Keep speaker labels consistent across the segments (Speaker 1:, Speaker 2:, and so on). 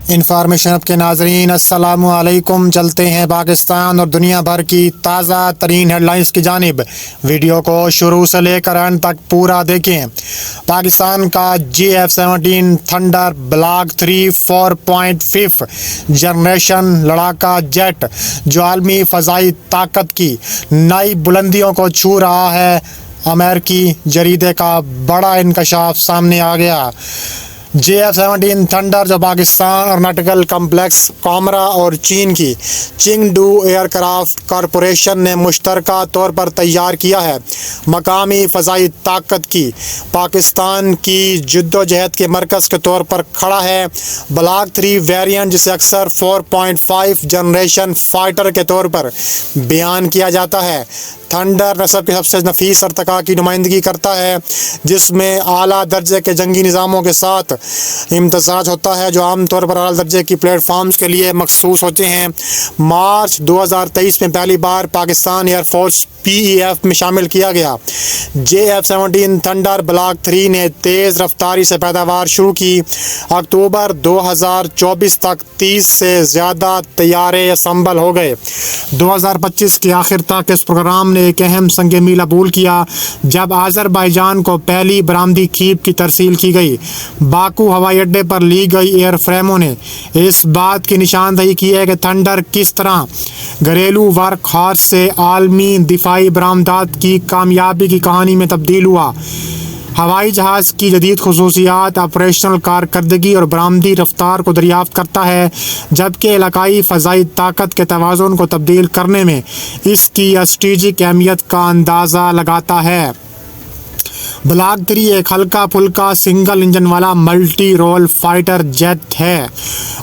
Speaker 1: Information अब के नाजरीन अस्सलामु अलैकुम। चलते हैं पाकिस्तान और दुनिया भर की ताज़ा तरीन हेडलाइंस की जानिब। वीडियो को शुरू से लेकर अंत तक पूरा देखें। पाकिस्तान का JF-17 थंडर ब्लॉक 3 4.5 जनरेशन लड़ाका जेट जो आलमी फ़ज़ाई ताकत की नई बुलंदियों को छू रहा है, अमेरिकी जरीदे का बड़ा इंकशाफ सामने आ गया। JF-17 थंडर जो पाकिस्तान एरोनॉटिकल कॉम्प्लेक्स कॉमरा और चीन की चिंगडू एयरक्राफ्ट कॉरपोरेशन ने मुश्तरका तौर पर तैयार किया है, मकामी फ़ज़ाई ताकत की पाकिस्तान की जद्दोजहद के मरकज़ के तौर पर खड़ा है। ब्लॉक 3 वेरिएंट जिसे अक्सर 4.5 जनरेशन फाइटर के तौर पर बयान किया जाता है, थंडर नस्ल के सबसे नफीस अर्तका की नुमाइंदगी करता है, जिसमें आला दर्जे के जंगी निज़ामों के साथ इम्तज़ाज होता है जो आमतौर पर आला दर्जे की प्लेटफॉर्म्स के लिए मखसूस होते हैं। मार्च 2023 में पहली बार पाकिस्तान एयरफोर्स PEF में शामिल किया गया। JF-17 थंडर ब्लॉक 3 ने तेज़ रफ्तारी से पैदावार शुरू की। अक्टूबर 2024 तक 30 से ज़्यादा तैयारे असम्बल हो गए। 2025 के आखिर तक इस प्रोग्राम ने एक अहम संग मील अबूल किया जब आज़रबाईजान को पहली बरामदी खीप की तरसील की गई। बाकू हवाई अड्डे पर ली गई एयरफ्रेमों ने इस बात की निशानदही की है कि थंडर किस तरह घरेलू वर्क हॉर्स से आलमी दिफाई बरामदात की कामयाबी की कहानी में तब्दील हुआ। हवाई जहाज़ की जदीद खसूसियात ऑपरेशनल कारकर्दगी और बरामदी रफ्तार को दरियाफ्त करता है, जबकि इलाकाई फ़ज़ाई ताकत के तवाज़ुन को तब्दील करने में इसकी स्ट्रेटेजिक अहमियत का अंदाज़ा लगाता है। ब्लॉक 3 एक हल्का फुल्का सिंगल इंजन वाला मल्टी रोल फाइटर जेट है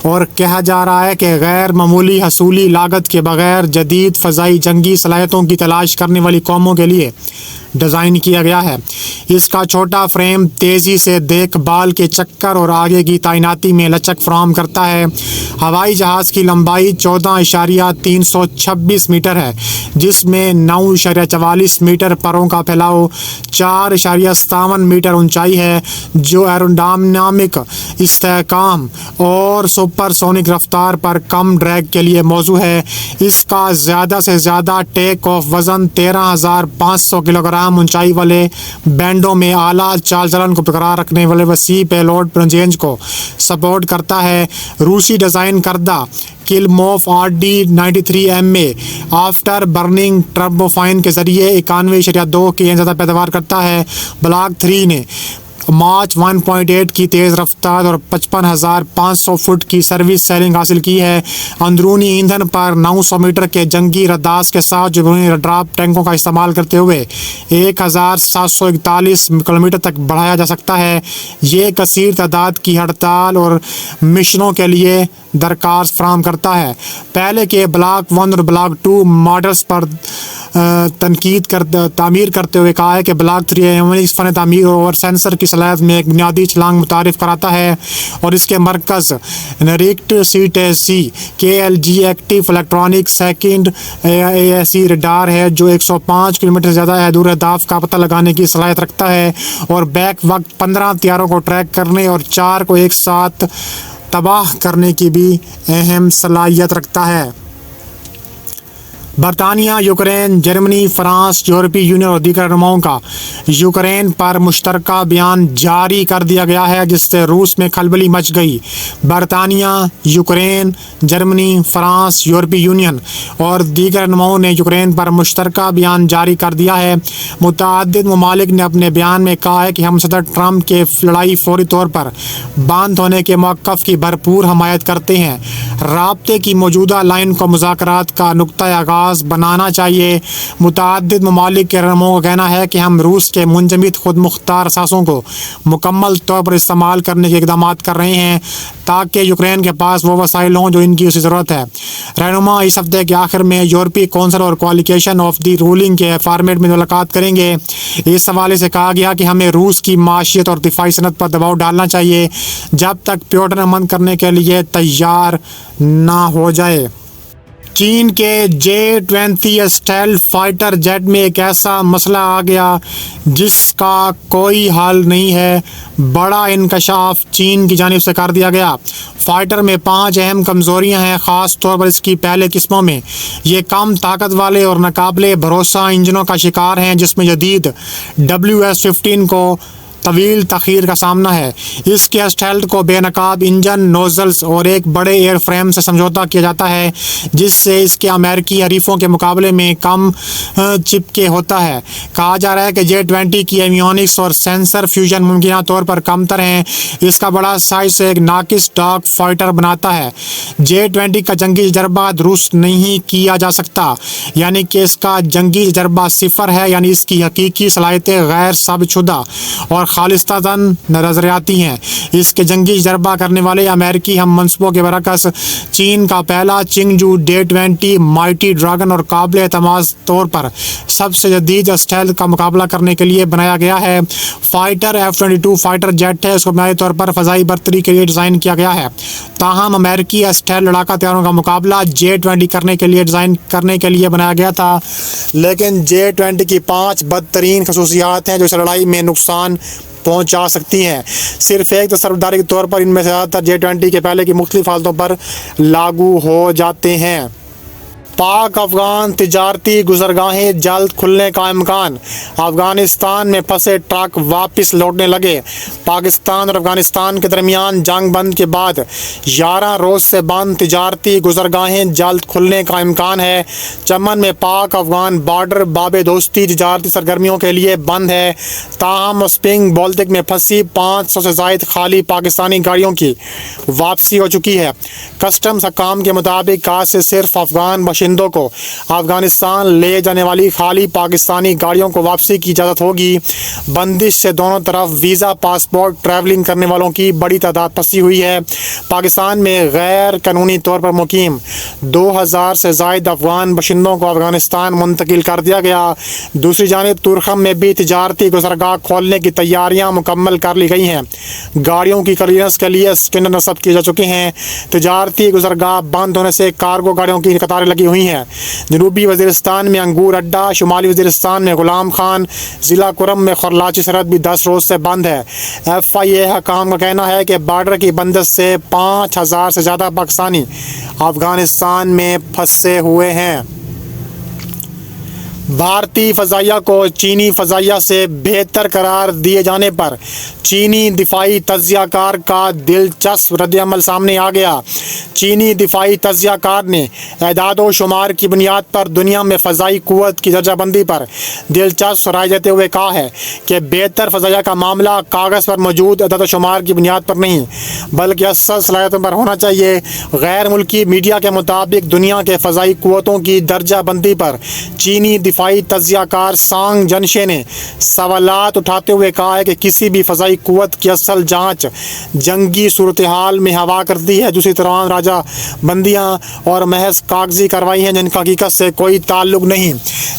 Speaker 1: और कहा जा रहा है कि गैर मामूली हसूली लागत के बगैर जदीद फ़ज़ाई जंगी सलाहियतों की तलाश करने वाली कौमों के लिए डिज़ाइन किया गया है। इसका छोटा फ्रेम तेज़ी से देखभाल के चक्कर और आगे की तैनाती में लचक फराहम करता है। हवाई जहाज़ की लंबाई 14.326 मीटर है, जिसमें 9.44 मीटर परों का फैलाव, 4.57 मीटर ऊंचाई है, जो एरोडायनामिक इस्तेहकाम और सुपरसोनिक रफ्तार पर कम ड्रैग के लिए मौजू है। इसका ज़्यादा से ज़्यादा टेक ऑफ वज़न 13,500 किलोग्राम ऊंचाई वाले बैंडों में आला चाल चलन को बरकरार रखने वाले वसी पेलोड रेंज को सपोर्ट करता है। रूसी डिज़ाइन करदा किलमोफ RD-93M में आफ्टर बर्निंग टर्बोफाइन के ज़रिए 91.2 की ज़्यादा पैदावार करता है। ब्लॉक 3 ने मार्च 1.8 की तेज़ रफ्तार और 55,500 फुट की सर्विस सेलिंग हासिल की है। अंदरूनी ईंधन पर 900 मीटर के जंगी रदास के साथ जरूरी ड्रॉप टैंकों का इस्तेमाल करते हुए 1,741 किलोमीटर तक बढ़ाया जा सकता है। ये कसीर तादाद की हड़ताल और मिशनों के लिए दरकार फराहम करता है। पहले के ब्लॉक 1 और ब्लॉक 2 मॉडल्स पर तामीर करते हुए कहा है कि ब्लॉक 3 फ़न तामीर और सेंसर की सलाहियत में एक बुनियादी छलांग मुतारिफ कराता है और इसके मरकज़ नरिक्ट CTC KLG active electronic second ASE radar है, जो 105 किलोमीटर से ज़्यादा दूर अहदाफ का पता लगाने की सलाहियत रखता है और बैक वक्त 15 हथियारों को ट्रैक करने और 4 को एक साथ तबाह करने की भी अहम सलाहियत रखता है। बरतानिया, यूक्रेन, जर्मनी, फ्रांस, यूरोपीय यूनियन और दीगर रहनुमाओं का यूक्रेन पर मुश्तरका बयान जारी कर दिया गया है, जिससे रूस में खलबली मच गई। बरतानिया, यूक्रेन, जर्मनी, फ्रांस, यूरोपीय यूनियन और दीगर रहनुमाओं ने यूक्रेन पर मुश्तरका बयान जारी कर दिया है। मुतअद्दिद ममालिक ने अपने बयान में कहा है कि हम सदर ट्रंप के लड़ाई फौरी तौर पर बंद होने के मौक़िफ़ की भरपूर हमायत करते हैं। राब्ते की मौजूदा लाइन को मुज़ाकरात का नुक्ता आगाज़ बनाना चाहिए। मुतअद्दिद ममालिक के रहनुमाओं का कहना है कि हम रूस के मुंजमद खुद मुख्तार असासों को मुकम्मल तौर पर इस्तेमाल करने के इक़दाम कर रहे हैं ताकि यूक्रेन के पास वो वसाइल हों जो इनकी उसे ज़रूरत है। रहनुमा इस हफ्ते के आखिर में यूरोपीय कौंसिल और कोलिकेशन ऑफ दी रूलिंग के फॉर्मेट में मुलाकात करेंगे। इस हवाले से कहा गया कि हमें रूस की माशियत और दिफाई सनत पर दबाव डालना चाहिए जब तक प्योटन अमन करने के लिए तैयार ना हो जाए। चीन के J-20 स्टेल्थ फाइटर जेट में एक ऐसा मसला आ गया जिसका कोई हल नहीं है। बड़ा इंकशाफ चीन की जानिब से कर दिया गया। फाइटर में 5 अहम कमज़ोरियां हैं, ख़ास तौर पर इसकी पहले किस्मों में। ये कम ताकत वाले और नाकाबिले भरोसा इंजनों का शिकार हैं, जिसमें जदीद WS-15 को तवील तखीर का सामना है। इसके स्टेल्थ को बेनकाब इंजन, नोजल्स और एक बड़े एयर फ्रेम से समझौता किया जाता है, जिससे इसके अमेरिकी हरीफों के मुकाबले में कम चिपके होता है। कहा जा रहा है कि J-20 की एवियोनिक्स और सेंसर फ्यूजन मुमकिन तौर पर कमतर हैं। इसका बड़ा साइज से एक नाकिस डॉग फाइटर बनाता है। J-20 का जंगी तजर्बा दुरुस्त नहीं किया जा सकता, यानी कि इसका जंगी तजर्बा सिफर है, यानी इसकी हकीकी सलाहियतें गैर साबितशुदा और खालिस्तान नजरियाती हैं। इसके जंगी तजर्बा करने वाले अमेरिकी हम मनसूबों के बरकस चीन का पहला चिंगजू J-20 माइटी ड्रैगन और काबिल एतमाद तौर पर सबसे जदीद स्टेल्थ का मुकाबला करने के लिए बनाया गया है। फाइटर F-22 फाइटर जेट है। इसको बुनियादी तौर पर फ़ज़ाई बर्तरी के लिए डिज़ाइन किया गया है। ताहम अमेरिकी स्टेल्थ लड़ाका तैयारों का मुकाबला J-20 करने के लिए डिज़ाइन करने के लिए बनाया गया था, लेकिन J-20 की 5 बदतरीन खसूसियात हैं जो इस लड़ाई में नुकसान पहुंचा सकती हैं। सिर्फ एक तसर्रुफदारी के तौर पर इनमें से ज़्यादातर J-20 के पहले की मुख्तलिफ हालतों पर लागू हो जाते हैं। पाक अफगान तिजारती गुजरगाहें जल्द खुलने का इम्कान। अफगानिस्तान में फंसे ट्रक वापस लौटने लगे। पाकिस्तान और अफगानिस्तान के दरमियान जंग बंद के बाद 11 रोज़ से बंद तिजारती गुजरगाहें जल्द खुलने का इम्कान है। चमन में पाक अफगान बॉर्डर बाबे दोस्ती तिजारती सरगर्मियों के लिए बंद है। ताहम स्पिंग बाल्टिक में फंसी 500 से ज़ायद खाली पाकिस्तानी गाड़ियों की वापसी हो चुकी है। कस्टम्स हकाम के मुताबिक आज से सिर्फ अफगान बाशिंदों को अफगानिस्तान ले जाने वाली खाली पाकिस्तानी गाड़ियों को वापसी की इजाज़त होगी। बंदिश से दोनों तरफ वीज़ा, पासपोर्ट, ट्रैवलिंग करने वालों की बड़ी तादाद फंसी हुई है। पाकिस्तान में गैर कानूनी तौर पर मुकीम 2000 से ज़ायद अफगान बाशिंदों को अफगानिस्तान मुंतकिल कर दिया गया। दूसरी जानिब तुरखम में भी तिजारती गुजरगाह खोलने की तैयारियाँ मुकम्मल कर ली गई हैं। गाड़ियों की क्लियरेंस के लिए स्कैनर नस्ब किए जा चुके हैं। तिजारती गुजरगाह बंद होने से कार्गो गाड़ियों की कतारें लगी हुई हैं। जनूबी वज़ीरिस्तान में अंगूर अड्डा, शुमाली वज़ीरिस्तान में गुलाम खान, ज़िला कुरम में खरलाची सरहद भी 10 रोज़ से बंद है। FIA हकाम का कहना है कि बॉर्डर की बंदिश से 5000 से ज़्यादा पाकिस्तानी अफगानिस्तान में फंसे हुए हैं। भारतीय फ़ज़ाइया को चीनी फ़ज़ाइया से बेहतर करार दिए जाने पर चीनी दिफाई तज्ज़ियाकार का दिलचस्प रद्दअमल सामने आ गया। चीनी दिफाई तज्ज़ियाकार ने एदाद शुमार की बुनियाद पर दुनिया में फ़ज़ाई क़ुव्वत की दर्जाबंदी पर दिलचस्प राय देते हुए कहा है कि बेहतर फ़ज़ाइया का मामला कागज़ पर मौजूद एदाद शुमार की बुनियाद पर नहीं, बल्कि असल सलाहियतों पर होना चाहिए। गैर मुल्की मीडिया के मुताबिक दुनिया के फ़ज़ाई क़ुव्वतों की दर्जाबंदी पर चीनी दिफाई तज्ज़ियाकार सांग जनशे ने सवालात उठाते हुए कहा है कि किसी भी फ़ज़ाई क़ुव्वत की असल जाँच जंगी सूरत हाल में हवा करती है। दूसरी तरफ राजा बंदियाँ और महज कागजी कार्रवाई हैं जिनका हकीकत से कोई ताल्लुक नहीं।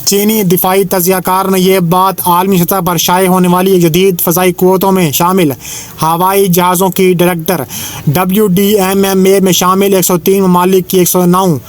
Speaker 1: चीनी दिफाई तज्ज़ियाकार ने यह बात आलमी सतह पर शाये होने वाली एक जदीद फ़ज़ाई क़ुव्वतों में शामिल हवाई जहाज़ों की डायरेक्टर WDMMA में शामिल 103 ममालिक की 109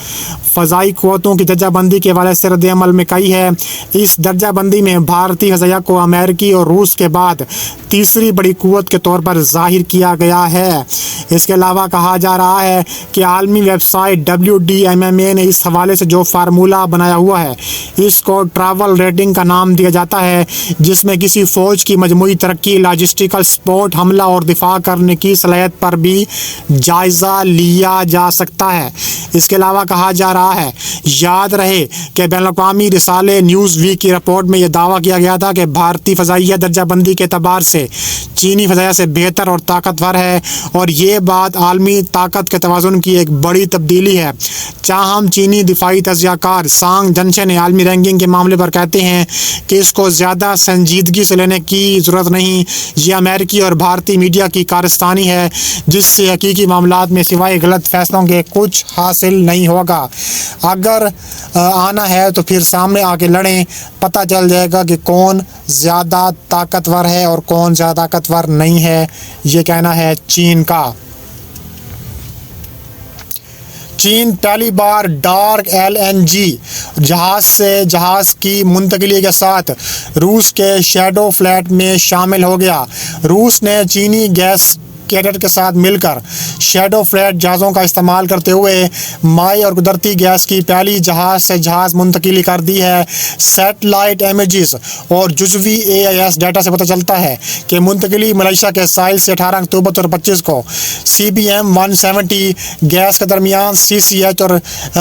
Speaker 1: फ़ज़ाई क़ुव्वतों की दर्जाबंदी के हवाले से रद्दअमल में कही है। इस दर्जाबंदी में भारतीय फ़ज़ाइया को अमेरिकी और रूस के बाद तीसरी बड़ी क़ुव्वत के तौर पर ज़ाहिर किया गया है। इसके अलावा कहा जा रहा है कि आलमी वेबसाइट WDMMA ने इस हवाले से जो फार्मूला बनाया हुआ है इसको ट्रैवल रेटिंग का नाम दिया जाता है, जिसमें किसी फ़ौज की मजमूई तरक्की, लॉजिस्टिकल सपोर्ट, हमला और दिफा करने की सलाहियत पर भी जायज़ा लिया जा सकता है। इसके अलावा कहा जा रहा है, याद रहे कि बैनुल-अक़वामी रिसाले न्यूज़ वीक की रिपोर्ट में यह दावा किया गया था कि भारतीय फ़ज़ाइया दर्जाबंदी के एतबार से चीनी फ़ज़ाइया से बेहतर और ताकतवर है, और ये बात आलमी ताकत के तवाज़ुन की एक बड़ी तब्दीली है। चाहम चीनी दिफाई तज्ज़ियाकार सांग जनशे ने आलमी रैंकिंग के मामले पर कहते हैं कि इसको ज़्यादा संजीदगी से लेने की ज़रूरत नहीं। ये अमेरिकी और भारतीय मीडिया की कारस्तानी है, जिससे हकीकी मामलात में सिवाय गलत फैसलों के कुछ हासिल नहीं होगा। अगर आना है तो फिर सामने आके लड़ें, पता चल जाएगा कि कौन ज़्यादा ताकतवर है और कौन ज़्यादा ताकतवर नहीं है। ये कहना है चीन का। चीन पहली बार डार्क LNG जहाज़ से जहाज़ की मुंतकिली के साथ रूस के शैडो फ्लैट में शामिल हो गया। रूस ने चीनी गैस कैरियर के साथ मिलकर शैडो फ्लैट जहाज़ों का इस्तेमाल करते हुए माई और कुदरती गैस की पहली जहाज़ से जहाज़ मुंतकिली कर दी है। सैटेलाइट इमेजेस और जुज़वी AIS डाटा से पता चलता है कि मुंतकिली मलेशिया के साहिल से 18 अक्टूबर 2025 को CBM 170 गैस के दरमियान CCH और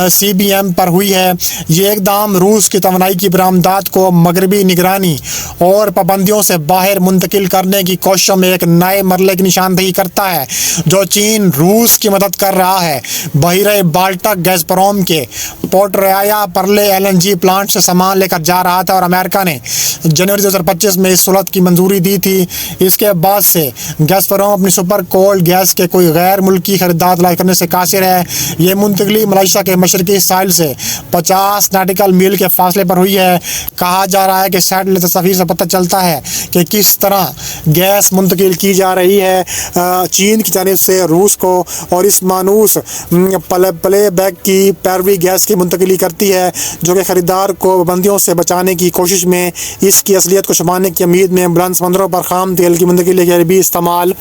Speaker 1: CBM पर हुई है। ये इकदाम रूस की तवानाई की बरामदात को मगरबी निगरानी और पाबंदियों से बाहर मुंतकिल करने की कोशिशों में एक नए मरले की निशानदेही करता है, जो चीन रूस की मदद कर रहा है। बहिरे बाल्टक गैसप्रोम के पोर्टराया परले LNG प्लांट से सामान लेकर जा रहा था और अमेरिका ने जनवरी 2025 में इस सुलहत की मंजूरी दी थी। इसके बाद से गैसप्रोम अपनी सुपर कोल्ड गैस के कोई गैर मुल्की खरीदार तलाश करने से कासिर है। ये मुंतकिली मलेशिया के मशरकी साहिल से 50 नॉटिकल मील के फासले पर हुई है। कहा जा रहा है कि सैटेलाइट तस्वीर से पता चलता है कि किस तरह गैस मुंतकिल की जा रही है चीन की जानिब से रूस को, और इस मानूस प्ले बैक की पैरवी गैस की मुंतकिली करती है, जो कि ख़रीदार को पाबंदियों से बचाने की कोशिश में इसकी असलियत को छुपाने की उम्मीद में बुलंद समंदरों पर खाम तेल की मुंतकिली के लिए भी इस्तेमाल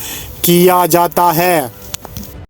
Speaker 1: किया जाता है।